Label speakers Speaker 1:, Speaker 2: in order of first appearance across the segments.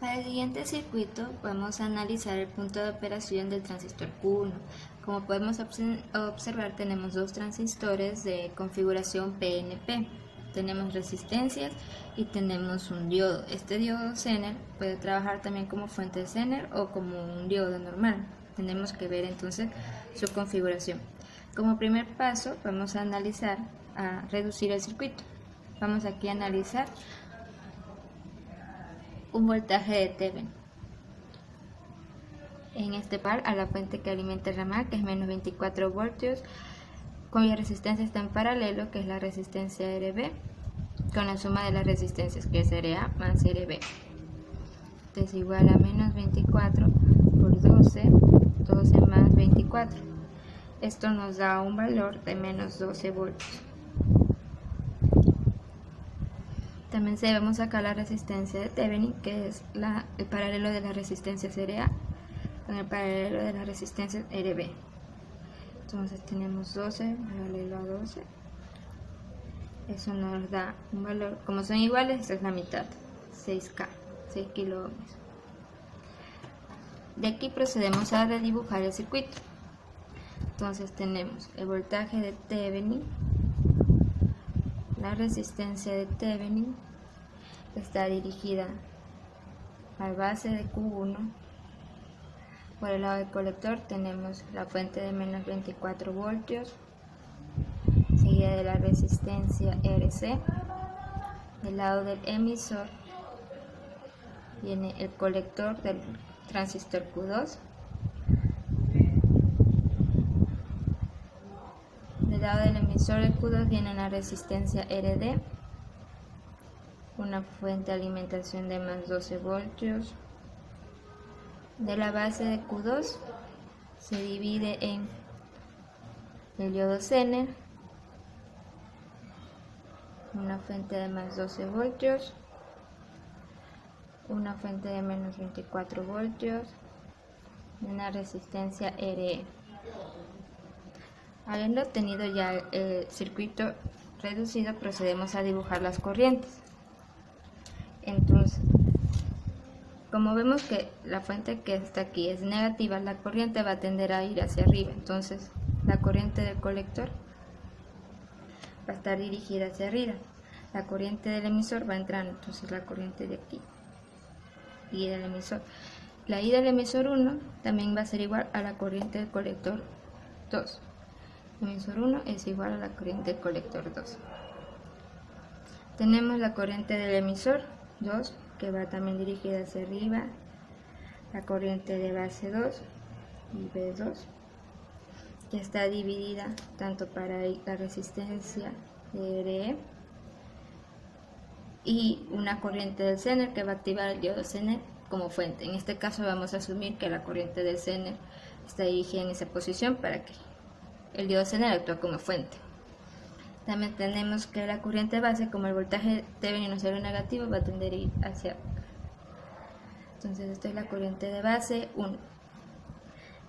Speaker 1: Para el siguiente circuito vamos a analizar el punto de operación del transistor Q1. Como podemos observar, tenemos dos transistores de configuración PNP. Tenemos resistencias y tenemos un diodo. Este diodo Zener puede trabajar también como fuente Zener o como un diodo normal. Tenemos que ver entonces su configuración. Como primer paso vamos a reducir el circuito. Vamos aquí a analizar un voltaje de Thevenin. En este par a la fuente que alimenta el ramal, que es menos 24 voltios, cuya resistencia está en paralelo, que es la resistencia RB, con la suma de las resistencias, que es RA más RB. Esto es igual a menos 24 por 12, 12 más 24. Esto nos da un valor de menos 12 voltios. También debemos sacar la resistencia de Thevenin, que es el paralelo de las resistencias RA con el paralelo de las resistencias RB. Entonces tenemos 12 paralelo a 12. Eso nos da un valor, como son iguales, esta es la mitad, 6K, 6 kilo ohms. De aquí procedemos a redibujar el circuito. Entonces tenemos el voltaje de Thevenin, la resistencia de Thevenin, que está dirigida al base de Q1. Por el lado del colector tenemos la fuente de menos 24 voltios, seguida de la resistencia RC. Del lado del emisor viene el colector del transistor Q2. Del lado del emisor de Q2 viene la resistencia RD, una fuente de alimentación de más 12 voltios. De la base de Q2 se divide en el diodo Zener, una fuente de más 12 voltios, una fuente de menos 24 voltios y una resistencia RE. Habiendo obtenido ya el circuito reducido, procedemos a dibujar las corrientes. Entonces, como vemos que la fuente que está aquí es negativa, la corriente va a tender a ir hacia arriba. Entonces, la corriente del colector va a estar dirigida hacia arriba. La corriente del emisor va entrando, entonces la corriente de aquí y del emisor. La I del emisor 1 también va a ser igual a la corriente del colector 2. El emisor 1 es igual a la corriente del colector 2. Tenemos la corriente del emisor 2, que va también dirigida hacia arriba, la corriente de base 2 y B2, que está dividida tanto para la resistencia de RE y una corriente del Zener que va a activar el diodo Zener como fuente. En este caso vamos a asumir que la corriente del Zener está dirigida en esa posición para que el diodo Zener actúe como fuente. También tenemos que la corriente base, como el voltaje Thevenin no es negativo, va a tender a ir hacia acá. Entonces esta es la corriente de base 1.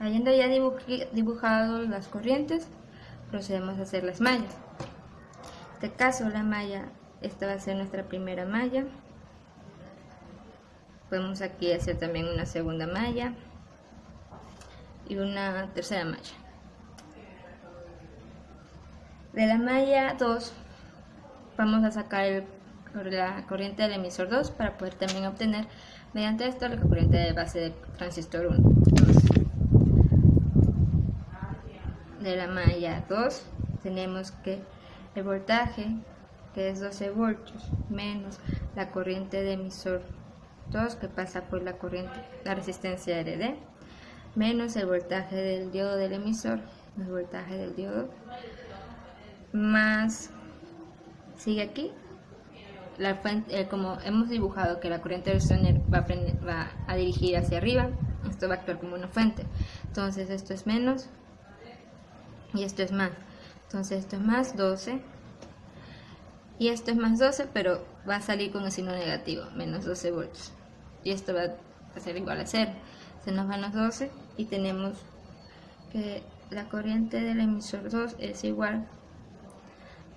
Speaker 1: Habiendo ya dibujado las corrientes, procedemos a hacer las mallas. En este caso la malla, esta va a ser nuestra primera malla. Podemos aquí hacer también una segunda malla y una tercera malla. De la malla 2 vamos a sacar la corriente del emisor 2 para poder también obtener mediante esto la corriente de base del transistor 1. Entonces, de la malla 2 tenemos que el voltaje, que es 12 voltios, menos la corriente de emisor 2 que pasa por la resistencia RD, menos el voltaje del diodo del emisor, el voltaje del diodo, más sigue aquí la fuente, como hemos dibujado que la corriente del Zener va a dirigir hacia arriba, esto va a actuar como una fuente. Entonces esto es menos y esto es más. Entonces esto es más 12 y esto es más 12, pero va a salir con el signo negativo, menos 12 voltios. Y esto va a ser igual a 0. Se nos van los 12 y tenemos que la corriente del emisor 2 es igual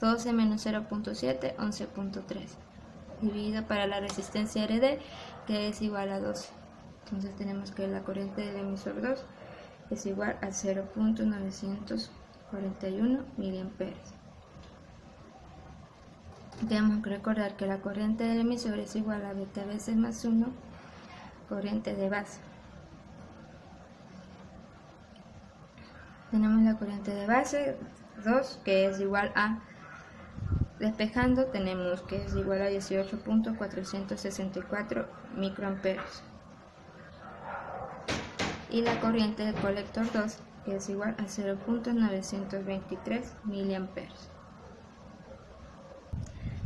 Speaker 1: 12 menos 0.7, 11.3, dividido para la resistencia RD, que es igual a 12. Entonces tenemos que la corriente del emisor 2 es igual a 0.941 miliamperes. Tenemos que recordar que la corriente del emisor es igual a beta veces más 1 corriente de base. Tenemos la corriente de base 2 que es igual a, despejando tenemos que es igual a 18.464 microamperes. Y la corriente del colector 2 que es igual a 0.923 miliamperes.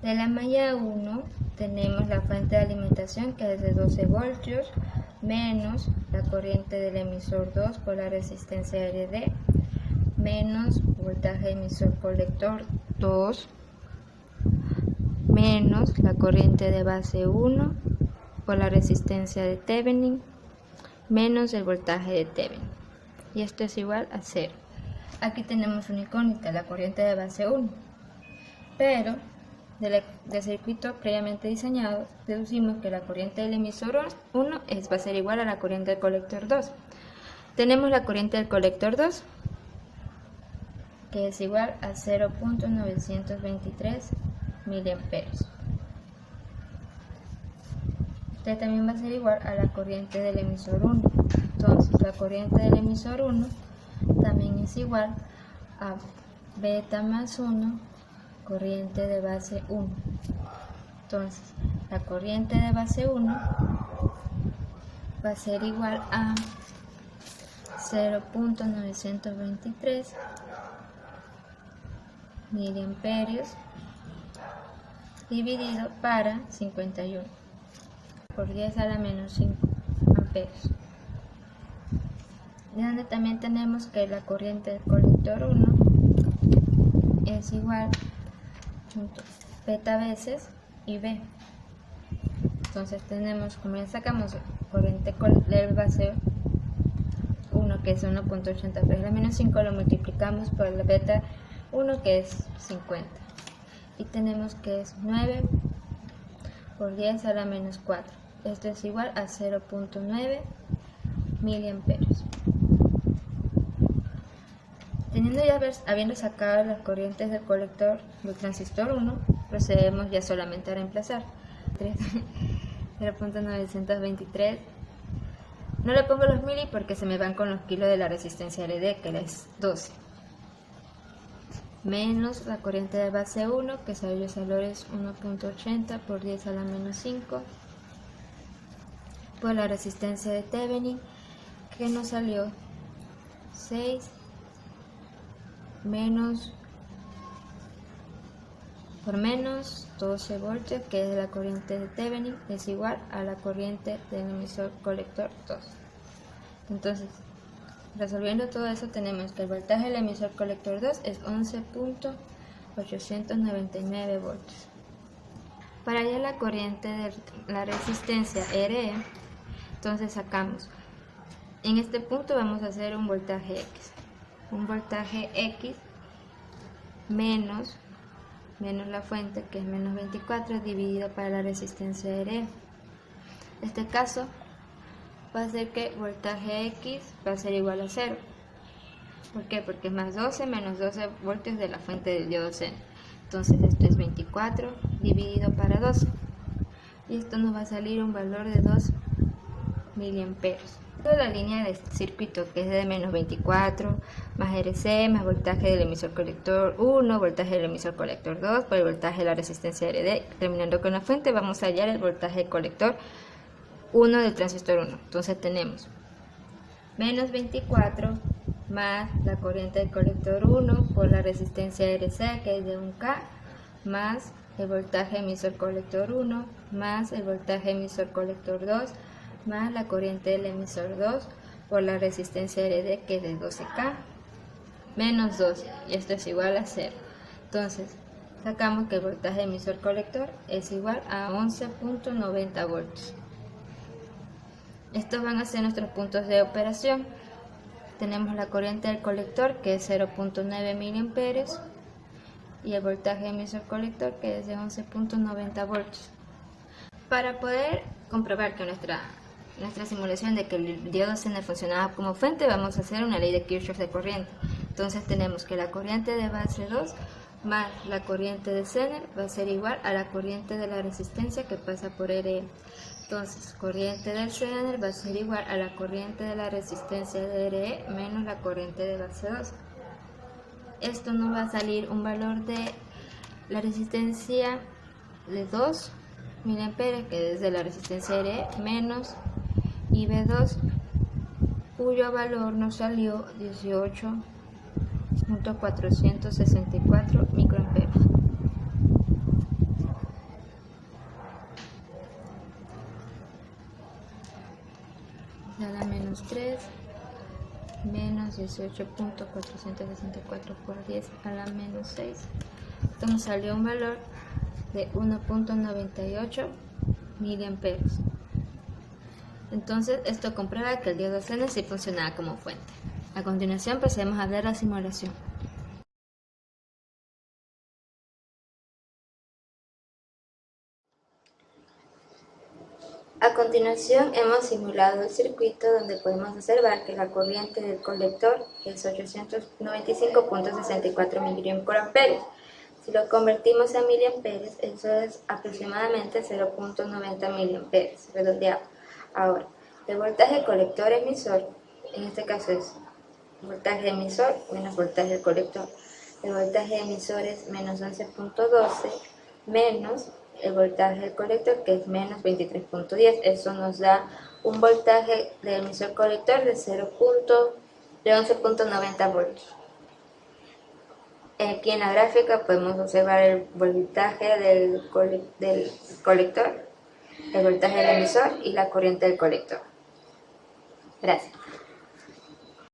Speaker 1: De la malla 1 tenemos la fuente de alimentación que es de 12 voltios menos la corriente del emisor 2 por la resistencia RD menos voltaje emisor colector 2 menos la corriente de base 1 por la resistencia de Thevenin menos el voltaje de Thevenin, y esto es igual a 0. Aquí tenemos una incógnita, la corriente de base 1, pero del circuito previamente diseñado deducimos que la corriente del emisor 1 va a ser igual a la corriente del colector 2. Tenemos la corriente del colector 2 que es igual a 0.923 miliamperes. Este también va a ser igual a la corriente del emisor 1. Entonces la corriente del emisor 1 también es igual a beta más 1 corriente de base 1. Entonces la corriente de base 1 va a ser igual a 0.923 miliamperios dividido para 51 por 10 a la menos 5 amperios. De donde también tenemos que la corriente del colector 1 es igual junto beta veces y B. Entonces tenemos, como ya sacamos corriente del base 1 que es 1.80 por 10 a la menos 5, lo multiplicamos por la beta 1 que es 50 y tenemos que es 9 por 10 a la menos 4. Esto es igual a 0.9 miliamperios. Habiendo sacado las corrientes del colector del transistor 1, procedemos ya solamente a reemplazar 0.923. No le pongo los mili porque se me van con los kilos de la resistencia LD, que es 12, menos la corriente de base 1, que salió ese valor es 1.80 por 10 a la menos 5, por la resistencia de Thevenin, que nos salió 6 menos 12 voltios, que es la corriente de Thevenin, es igual a la corriente del emisor colector 2. Entonces, resolviendo todo eso, tenemos que el voltaje del emisor colector 2 es 11.899 voltios. Para hallar la corriente de la resistencia RE, entonces sacamos, en este punto vamos a hacer un voltaje X. Un voltaje X menos la fuente, que es menos 24, dividido para la resistencia RE. En este caso va a ser que voltaje X va a ser igual a 0. ¿Por qué? Porque es más 12 menos 12 voltios de la fuente del diodo Zen. Entonces esto es 24 dividido para 12. Y esto nos va a salir un valor de 2 miliamperes. Toda la línea de circuito, que es de menos 24 más RC más voltaje del emisor colector 1, voltaje del emisor colector 2 por el voltaje de la resistencia RD, terminando con la fuente, vamos a hallar el voltaje colector 1 del transistor 1. Entonces tenemos menos 24 más la corriente del colector 1 por la resistencia RC, que es de 1K, más el voltaje emisor colector 1 más el voltaje emisor colector 2 más la corriente del emisor 2 por la resistencia RD, que es de 12K, menos 2, y esto es igual a 0. Entonces sacamos que el voltaje emisor colector es igual a 11.90 voltios. Estos van a ser nuestros puntos de operación. Tenemos la corriente del colector, que es 0.9 miliamperes, y el voltaje emisor colector, que es de 11.90 voltios. Para poder comprobar que nuestra simulación de que el diodo Zener funcionaba como fuente, vamos a hacer una ley de Kirchhoff de corriente. Entonces tenemos que la corriente de base 2 más la corriente de Zener va a ser igual a la corriente de la resistencia que pasa por RE. Entonces, corriente del Zener va a ser igual a la corriente de la resistencia de RE menos la corriente de base 2. Esto nos va a salir un valor de la resistencia de 2 mA, que es de la resistencia RE, menos IB2, cuyo valor nos salió 18.464 microamperes. A la menos 3 menos 18.464 por 10 a la menos 6. Esto nos salió un valor de 1.98 miliamperes. Entonces esto comprueba que el diodo Zener sí funcionaba como fuente. A continuación procedemos a ver la simulación. A continuación hemos simulado el circuito donde podemos observar que la corriente del colector es 895.64 miliamperes. Si lo convertimos a miliamperes, eso es aproximadamente 0.90 miliamperes, redondeado. Ahora, el voltaje colector emisor, en este caso es voltaje emisor menos voltaje colector. El voltaje emisor es menos 11.12 menos el voltaje del colector, que es menos 23.10. Eso nos da un voltaje del emisor colector de 11.90 voltios. Aquí en la gráfica podemos observar el voltaje del colector, el voltaje del emisor y la corriente del colector. Gracias.